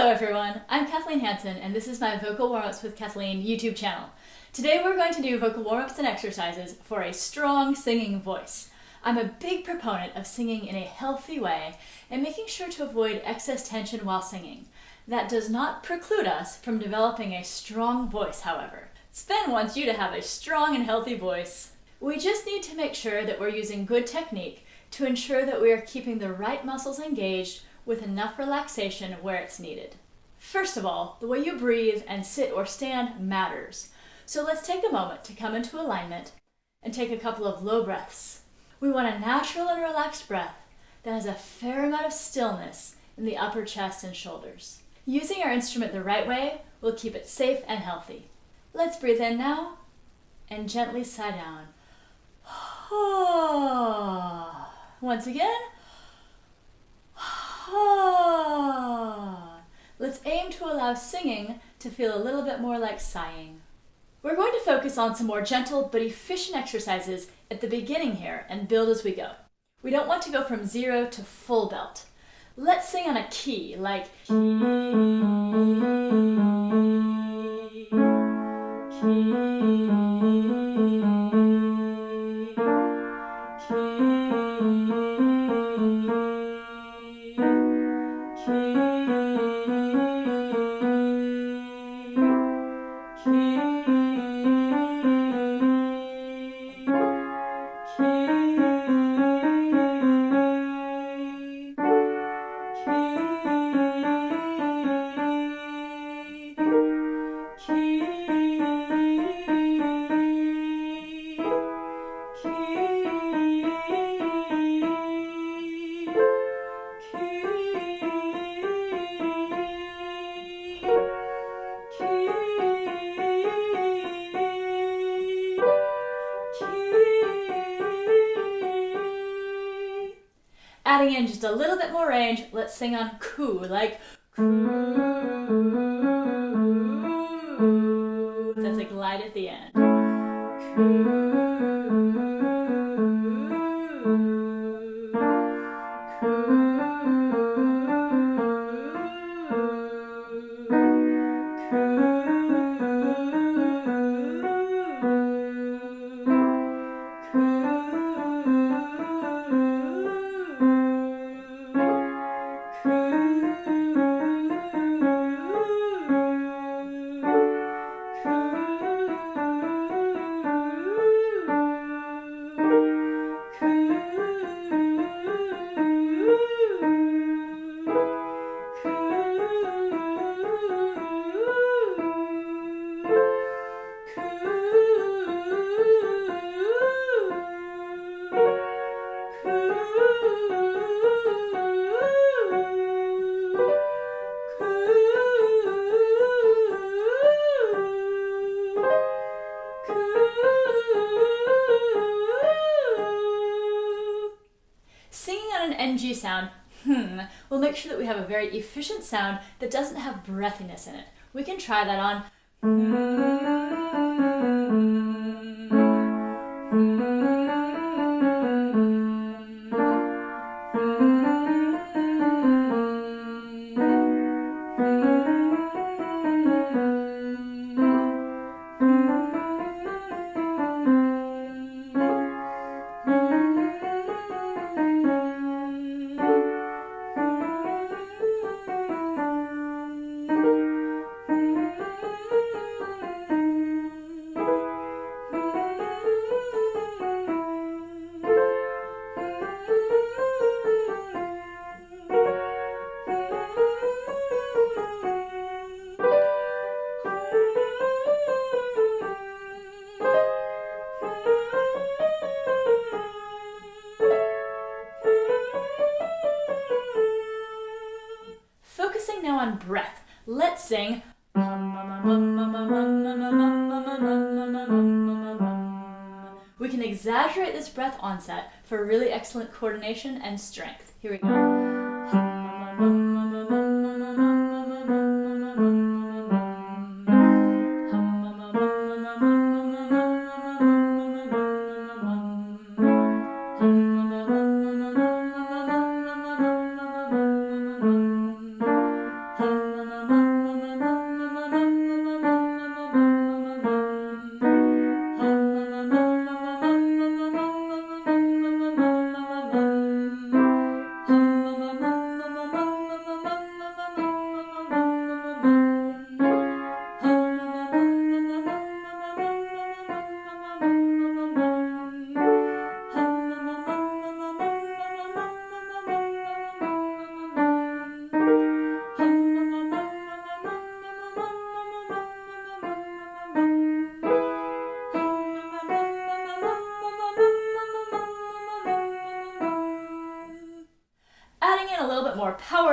Hello everyone, I'm Kathleen Hansen and this is my Vocal Warmups with Kathleen YouTube channel. Today we're going to do vocal warmups and exercises for a strong singing voice. I'm a big proponent of singing in a healthy way and making sure to avoid excess tension while singing. That does not preclude us from developing a strong voice, however. Sven wants you to have a strong and healthy voice. We just need to make sure that we're using good technique to ensure that we are keeping the right muscles engaged with enough relaxation where it's needed. First of all, the way you breathe and sit or stand matters. So let's take a moment to come into alignment and take a couple of low breaths. We want a natural and relaxed breath that has a fair amount of stillness in the upper chest and shoulders. Using our instrument the right way will keep it safe and healthy. Let's breathe in now and gently sigh down. Once again. Let's aim to allow singing to feel a little bit more like sighing. We're going to focus on some more gentle but efficient exercises at the beginning here and build as we go. We don't want to go from 0 to full belt. Let's sing on a key like Adding in just a little bit more range, let's sing on coo, like coo. That's a glide at the end. Coo. Singing on an NG sound, we'll make sure that we have a very efficient sound that doesn't have breathiness in it. We can try that on Focusing now on breath, let's sing. We can exaggerate this breath onset for really excellent coordination and strength. Here we go.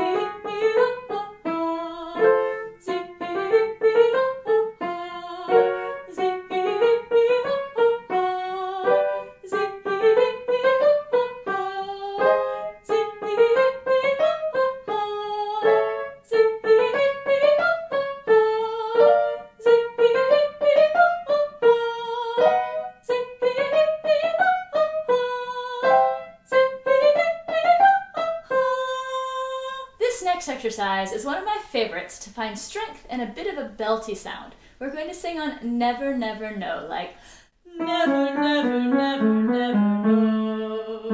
C, exercise is one of my favorites to find strength and a bit of a belty sound. We're going to sing on never, never, no, like never, never, never, never, no.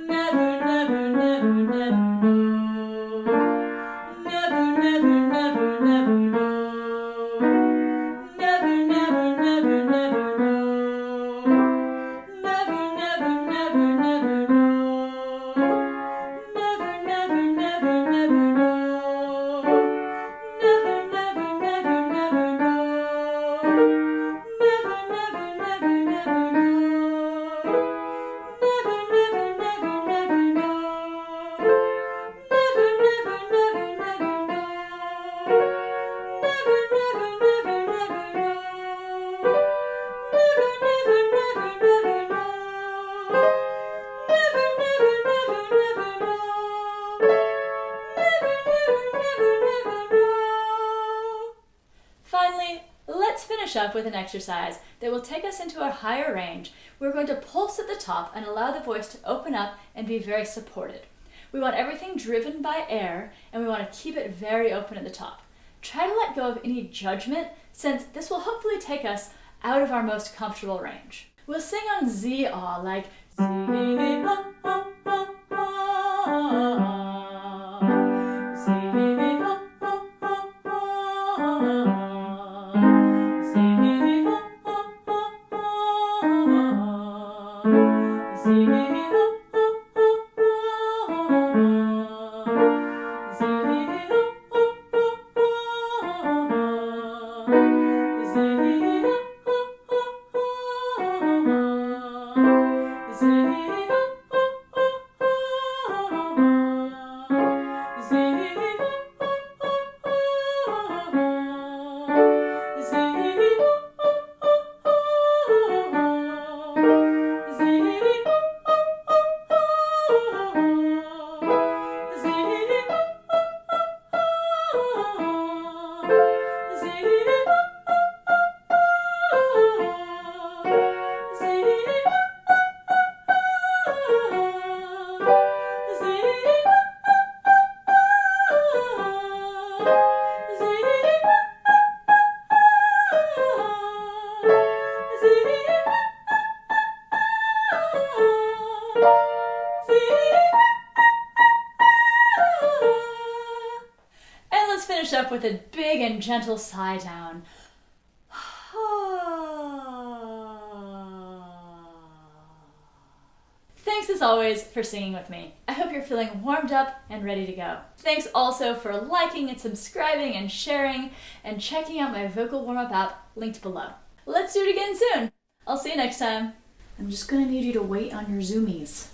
Never, never, never, never, no. Never, never, never, never, no. Never, never, never, never, no. Never, never, never, never, no. Never, never, never, never, no. Never, never, never, never, no. Never, never, never, never, no. Never, never, never, never, no. Never, never, never, never, no. Never, never, never, never, no. Never, never, never, never, no. Never, never, never, never, no. Never, never, never, never, no. Finally, let's finish up with an exercise that will take us into a higher range. We're going to pulse at the top and allow the voice to open up and be very supported. We want everything driven by air, and we want to keep it very open at the top. Try to let go of any judgment, since this will hopefully take us out of our most comfortable range. We'll sing on Z-aw, like Z-ah, ah, ah, ah. Z-ah, ah, ah, ah. Z-ah, ah, ah, ah. Z-ah, and let's finish up with a big and gentle sigh down. Thanks as always for singing with me. I hope you're feeling warmed up and ready to go. Thanks also for liking and subscribing and sharing and checking out my Vocal Warmup app linked below. Let's do it again soon. I'll see you next time. I'm just gonna need you to wait on your zoomies.